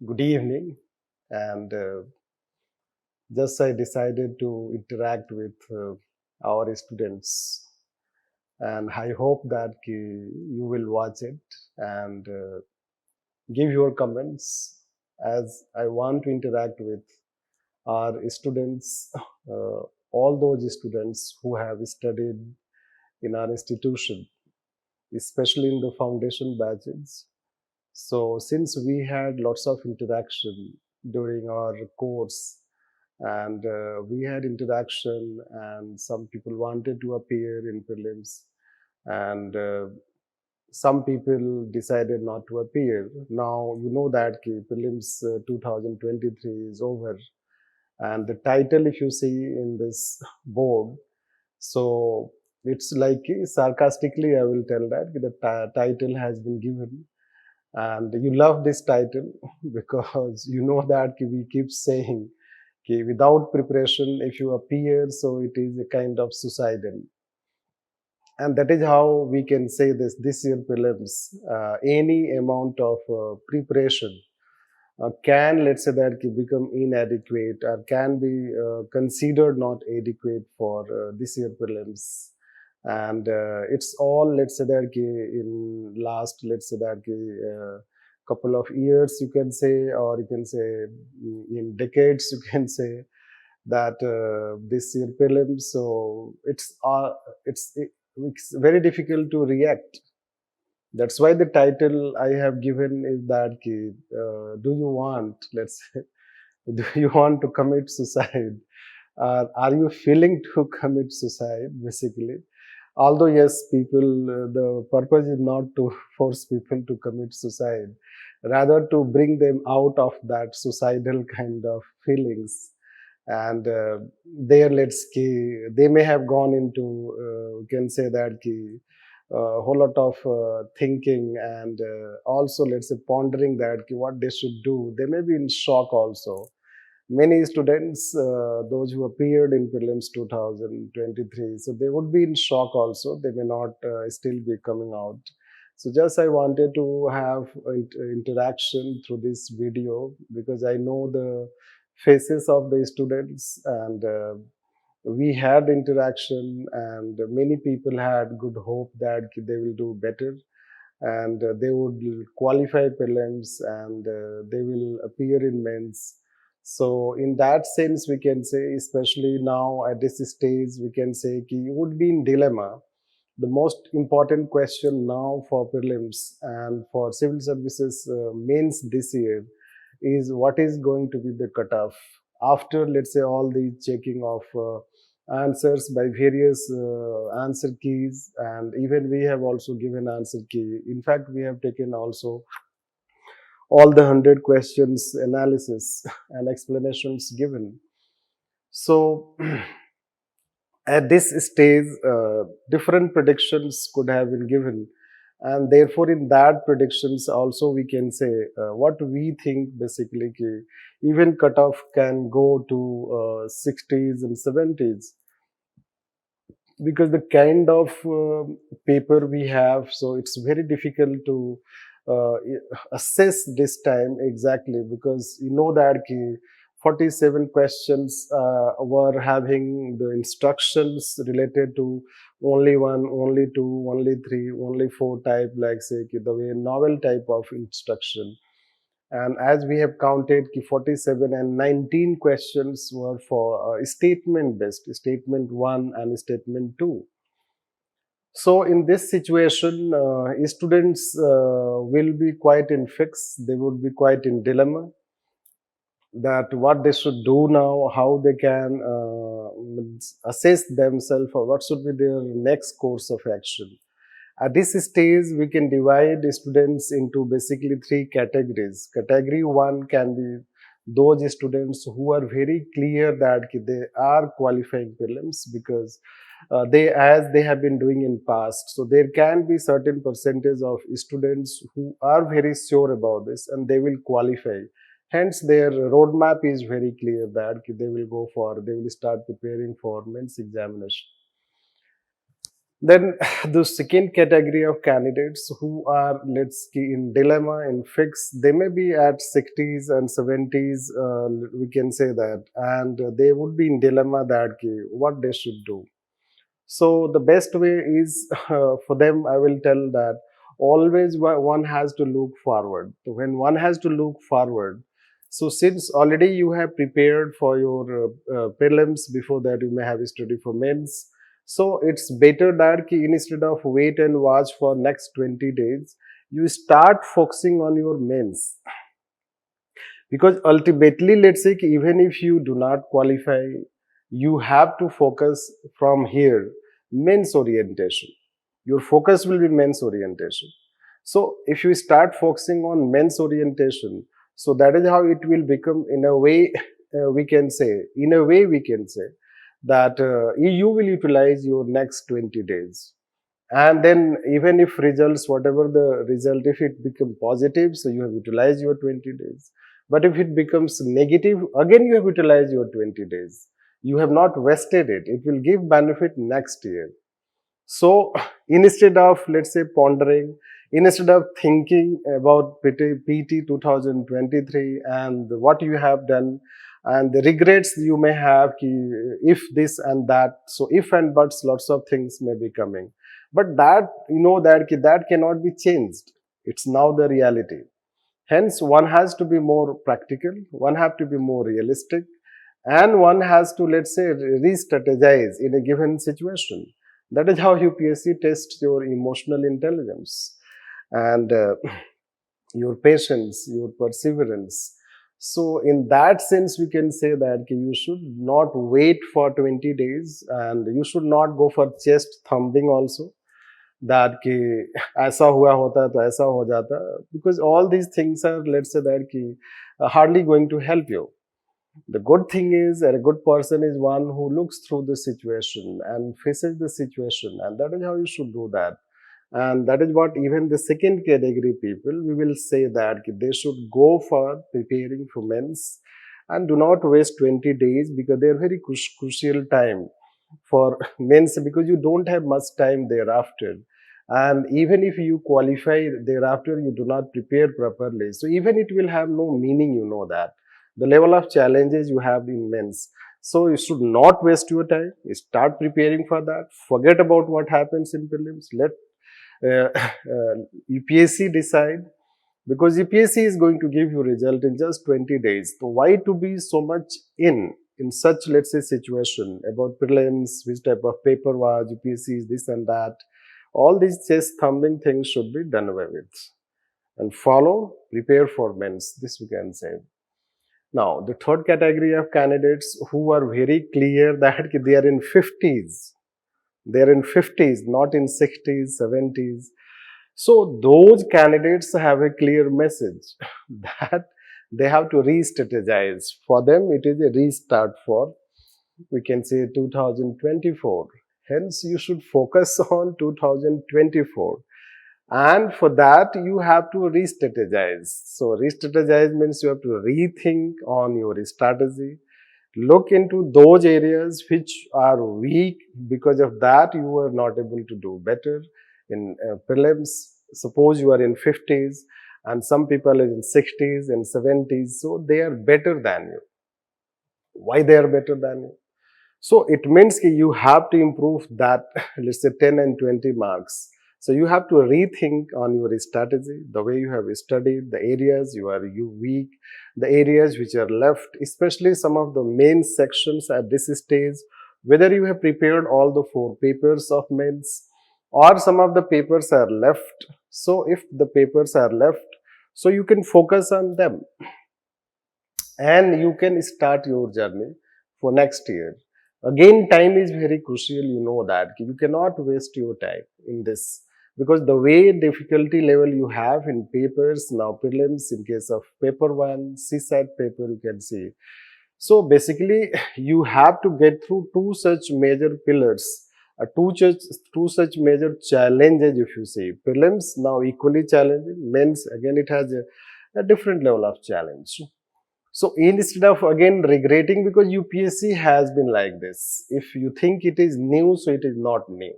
Good evening, and just I decided to interact with our students, and I hope that you will watch it and give your comments as I want to interact with our students, uh, all those students who have studied in our institution, especially in the foundation batches. So, since we had lots of interaction during our course, and we had interaction, and some people wanted to appear in prelims, and some people decided not to appear. Now, you know that prelims 2023 is over, and the title, if you see in this board, so it's like sarcastically, I will tell that the title has been given, and you love this title because you know that we keep saying without preparation if you appear, so it is a kind of suicidal, and that is how we can say this year prelims, any amount of preparation can, let's say, that become inadequate or can be considered not adequate for this year prelims. And it's all, let's say, that in last, let's say, that couple of years, you can say, or you can say in decades, you can say that this year prelims. So it's very difficult to react. That's why the title I have given is that do you want, let's say, do you want to commit suicide? Are you feeling to commit suicide, basically? Although, yes, people, the purpose is not to force people to commit suicide, rather to bring them out of that suicidal kind of feelings. And there, they may have gone into, we can say that, a whole lot of thinking, and also, let's say, pondering that what they should do. They may be in shock also. Many students, those who appeared in prelims 2023, so they would be in shock also. They may not still be coming out. So just I wanted to have interaction through this video because I know the faces of the students, and we had interaction, and many people had good hope that they will do better, and they would qualify prelims, and they will appear in mains. So in that sense, we can say, especially now at this stage, we can say you would be in dilemma. The most important question now for prelims and for civil services mains this year is what is going to be the cutoff after, let's say, all the checking of answers by various answer keys, and even we have also given answer key. In fact, we have taken also all the 100 questions analysis and explanations given. So at this stage, different predictions could have been given, and therefore in that predictions also we can say what we think, basically even cutoff can go to 60s and 70s, because the kind of paper we have, so it's very difficult to uh, assess this time exactly, because you know that 47 questions were having the instructions related to only one, only two, only three, only four type, like say the way novel type of instruction. And as we have counted, 47 and 19 questions were for statement based, statement 1 and statement 2. So in this situation, students will be quite in fix. They would be quite in dilemma that what they should do now, how they can assess themselves, or what should be their next course of action. At this stage, we can divide students into basically three categories. Category one can be those students who are very clear that they are qualifying prelims, because as they have been doing in past. So there can be certain percentage of students who are very sure about this and they will qualify. Hence, their roadmap is very clear that they will start preparing for mains examination. Then the second category of candidates who are, let's say, in dilemma, in fix, they may be at 60s and 70s, we can say that, and they would be in dilemma that what they should do. So the best way is for them, I will tell that always one has to look forward. So when one has to look forward, so since already you have prepared for your prelims, before that you may have studied for mains. So it's better that instead of wait and watch for next 20 days, you start focusing on your mains. Because ultimately, let's say even if you do not qualify, you have to focus from here men's orientation. Your focus will be men's orientation. So if you start focusing on men's orientation, so that is how it will become, in a way, we can say, that you will utilize your next 20 days. And then even if results, whatever the result, if it become positive, so you have utilized your 20 days. But if it becomes negative, again you have utilized your 20 days. You have not wasted it. It will give benefit next year. So instead of, let's say, pondering, instead of thinking about PT 2023 and what you have done and the regrets you may have, if this and that, so if and buts, lots of things may be coming. But that, that cannot be changed. It's now the reality. Hence, one has to be more practical, one has to be more realistic, and one has to, let's say, re-strategize in a given situation. That is how UPSC tests your emotional intelligence and your patience, your perseverance. So in that sense, we can say that you should not wait for 20 days and you should not go for chest thumping also, that कि ऐसा हुआ होता तो ऐसा हो जाता, because all these things are, let's say, that कि hardly going to help you. The good thing is that a good person is one who looks through the situation and faces the situation, and that is how you should do that. And that is what even the second category people, we will say that they should go for preparing for men's and do not waste 20 days, because they are very crucial time for men's, because you don't have much time thereafter. And even if you qualify thereafter, you do not prepare properly. So even it will have no meaning, that. The level of challenges you have in men's. So you should not waste your time. Start preparing for that. Forget about what happens in prelims. Let UPSC decide, because UPSC is going to give you result in just 20 days. So why to be so much in such, let's say, situation about prelims, which type of paper was, UPSC is this and that. All these chest thumping things should be done away with. And follow, prepare for men's. This we can say. Now, the third category of candidates who are very clear that they are in 50s. They are in 50s, not in 60s, 70s. So those candidates have a clear message that they have to re-strategize. For them, it is a restart for, we can say, 2024. Hence, you should focus on 2024. And for that, you have to re-strategize. So re-strategize means you have to rethink on your strategy. Look into those areas which are weak. Because of that, you are not able to do better in prelims. Suppose you are in 50s and some people are in 60s and 70s. So they are better than you. Why they are better than you? So it means that you have to improve that, let's say, 10 and 20 marks. So you have to rethink on your strategy, the way you have studied, the areas you are weak, the areas which are left, especially some of the main sections at this stage, whether you have prepared all the 4 papers of mains or some of the papers are left. So if the papers are left, so you can focus on them and you can start your journey for next year. Again, time is very crucial, that. You cannot waste your time in this, because the way difficulty level you have in papers, now prelims, in case of paper 1, CSAT paper, you can see. So basically, you have to get through 2 such major pillars, two such major challenges, if you see. Prelims, now equally challenging. Mains, again, it has a different level of challenge. So instead of again regretting, because UPSC has been like this, if you think it is new, so it is not new.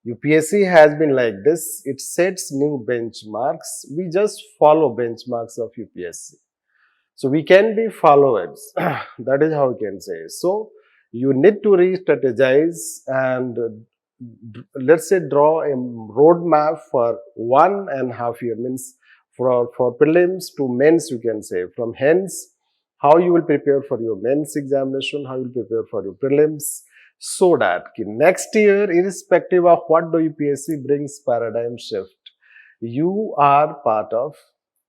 UPSC has been like this. It sets new benchmarks. We just follow benchmarks of UPSC. So we can be followers. That is how we can say. So you need to re-strategize and let's say draw a roadmap for 1.5 year, means for prelims to mains, you can say. From hence, how you will prepare for your mains examination, how you will prepare for your prelims, so that next year, irrespective of what the UPSC brings paradigm shift, you are part of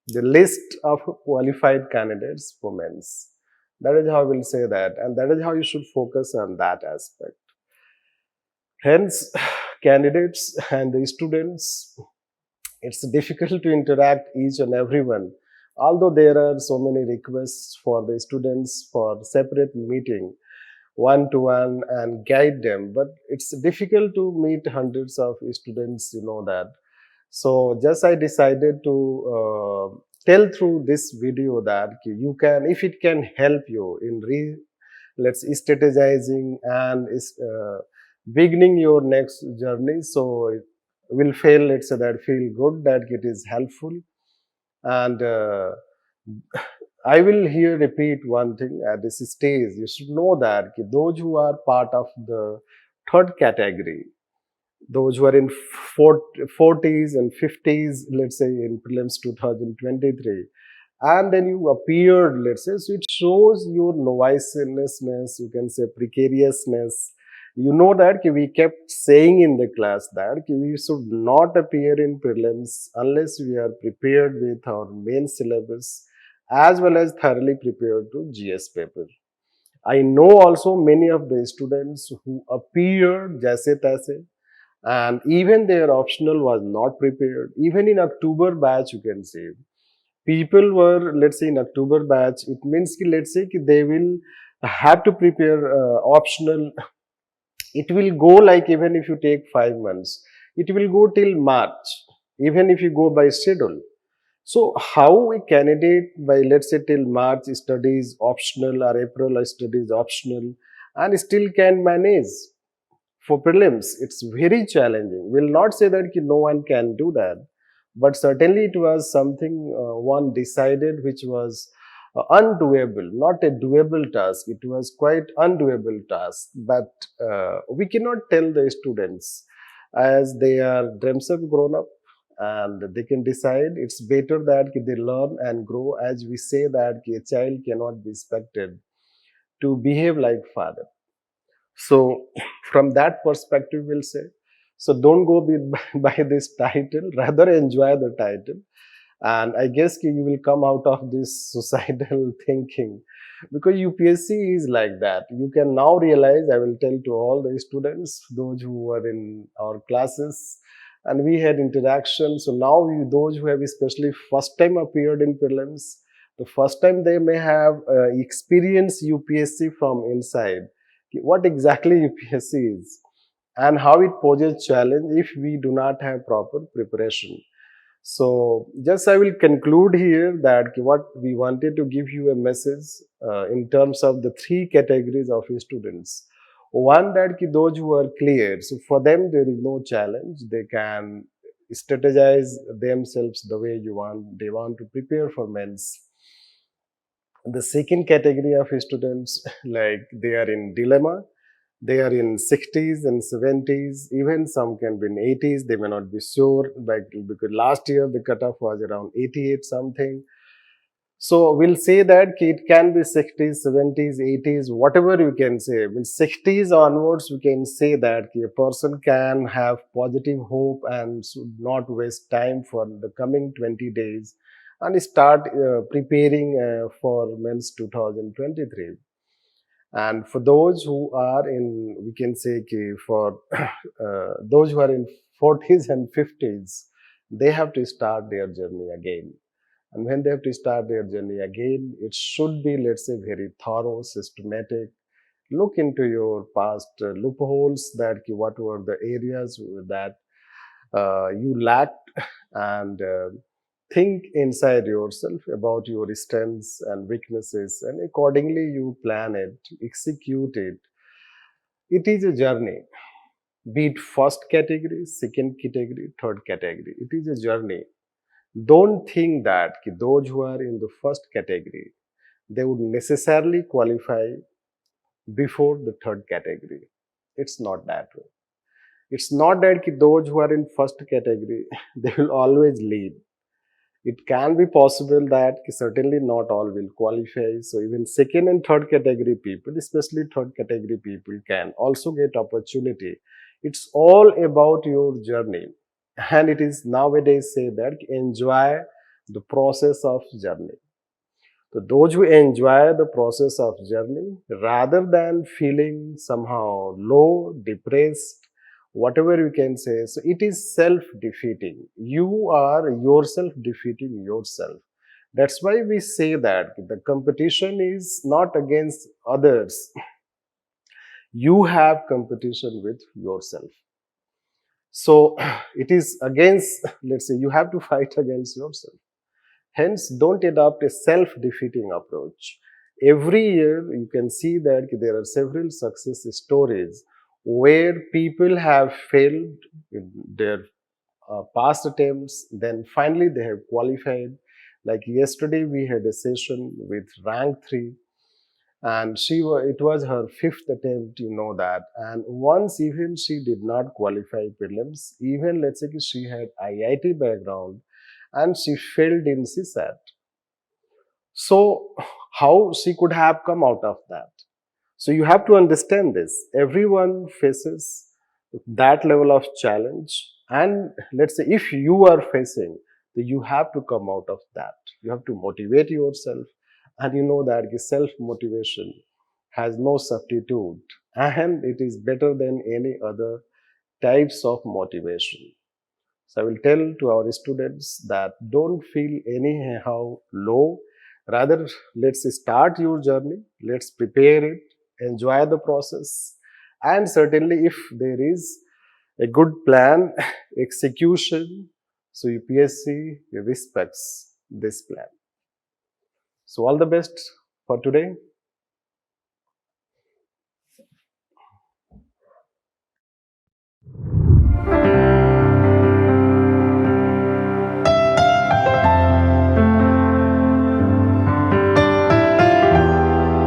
the list of qualified candidates for mains. That is how I will say that, and that is how you should focus on that aspect. Hence, candidates and the students, it's difficult to interact each and everyone. Although there are so many requests for the students for separate meeting, one-to-one, and guide them, but it's difficult to meet hundreds of students, you know that. So just I decided to tell through this video that you can, if it can help you in let's strategizing and beginning your next journey, so it will feel, let's say, that feel good, that it is helpful. And I will here repeat one thing at this stage. You should know that those who are part of the third category, those who are in 40s and 50s, let's say in prelims 2023, and then you appeared, let's say, so it shows your noviceness, you can say precariousness. You know that we kept saying in the class that we should not appear in prelims unless we are prepared with our main syllabus as well as thoroughly prepared to GS paper. I know also many of the students who appeared jaise taise, and even their optional was not prepared. Even in October batch, you can say, people were, let's say, in October batch, it means let's say they will have to prepare optional. It will go like, even if you take 5 months, it will go till March, even if you go by schedule. So how a candidate by, let's say, till March studies optional, or April studies optional, and still can manage for prelims? It's very challenging. We'll not say that no one can do that, but certainly it was something one decided which was undoable, not a doable task. It was quite undoable task, but we cannot tell the students, as they are themselves grown up and they can decide. It's better that they learn and grow. As we say that a child cannot be expected to behave like father. So from that perspective, we'll say, so don't go by this title, rather enjoy the title. And I guess you will come out of this societal thinking, because UPSC is like that. You can now realize, I will tell to all the students, those who were in our classes, and we had interaction. So now those who have especially first time appeared in prelims, the first time they may have experienced UPSC from inside, what exactly UPSC is and how it poses challenge if we do not have proper preparation. So just I will conclude here that what we wanted to give you a message in terms of the three categories of students. One, that those who are clear, so for them there is no challenge. They can strategize themselves the way you want. They want to prepare for mains. The second category of students, like they are in dilemma. They are in 60s and 70s, even some can be in 80s. They may not be sure, but because last year the cutoff was around 88 something. So we'll say that it can be 60s, 70s, 80s, whatever you can say. With 60s onwards, we can say that a person can have positive hope and should not waste time for the coming 20 days and start preparing for mains 2023. And for those who are in, we can say, for those who are in 40s and 50s, they have to start their journey again. And when they have to start their journey again, it should be, let's say, very thorough, systematic. Look into your past loopholes, that what were the areas that you lacked, and think inside yourself about your strengths and weaknesses, and accordingly you plan it, execute it. It is a journey. be it first category, second category, third category. It is a journey. Don't think that those who are in the first category, they would necessarily qualify before the third category. It's not that way. It's not that those who are in first category, they will always lead. It can be possible that certainly not all will qualify. So even second and third category people, especially third category people, can also get opportunity. It's all about your journey. And it is nowadays say that enjoy the process of journey. So those who enjoy the process of journey rather than feeling somehow low, depressed, whatever you can say, so it is self-defeating. You are yourself defeating yourself. That's why we say that the competition is not against others. You have competition with yourself. So it is against, let's say, you have to fight against yourself. Hence, don't adopt a self-defeating approach. Every year, you can see that there are several success stories where people have failed in their past attempts, then finally they have qualified. Like yesterday, we had a session with rank 3, and it was her 5th attempt, you know that. And once even she did not qualify prelims, even let's say she had IIT background, and she failed in CSAT. So, how she could have come out of that? So, you have to understand this. Everyone faces that level of challenge. And let's say if you are facing, then you have to come out of that. You have to motivate yourself. And you know that self motivation has no substitute. And it is better than any other types of motivation. So I will tell to our students that don't feel anyhow low. Rather, let's start your journey. Let's prepare it, enjoy the process. And certainly, if there is a good plan, execution, so UPSC respects this plan. So all the best for today.